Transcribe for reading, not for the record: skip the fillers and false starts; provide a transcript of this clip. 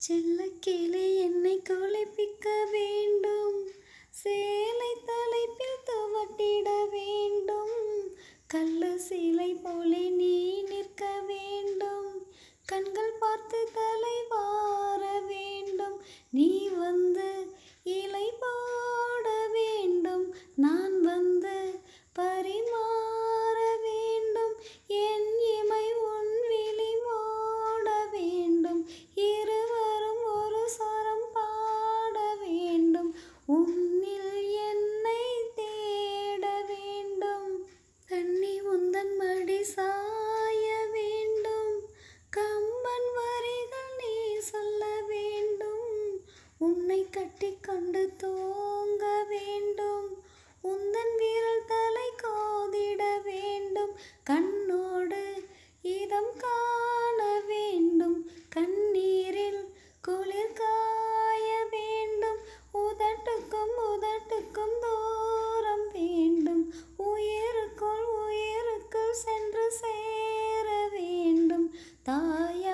செல்லக்கிளி என்னை குளிப்பிக்க வேண்டும், சேலை தலைப்பில் துவட்டிட வேண்டும், கள்ளு சீலை போலே நீ நிற்க வேண்டும், கண்கள் பார்த்து தலை வார வேண்டும், நீ வந்து இலை போட வேண்டும், நான் வந்து பரிமாற வேண்டும், என் இமை உன் விழி மூட வேண்டும், இருவரும் ஒரு சரம் பாட வேண்டும், உன்னில் என்னை தேட வேண்டும், கண்ணி உந்தன் மடி சாய வேண்டும், கம்பன் வரிகள் நீ சொல்ல வேண்டும், உன்னை கட்டிக்கொண்டு தூங்க வேண்டும், உந்தன் வீரல் தலை கோதிட வேண்டும், கண்ணோடு இதம் காண வேண்டும், கண்ணீரில் குளிர் காய வேண்டும், உதட்டுக்கும் உதட்டுக்கும் தூரம் வேண்டும், உயிருக்குள் உயிருக்குள் சென்று சேர வேண்டும், தாயா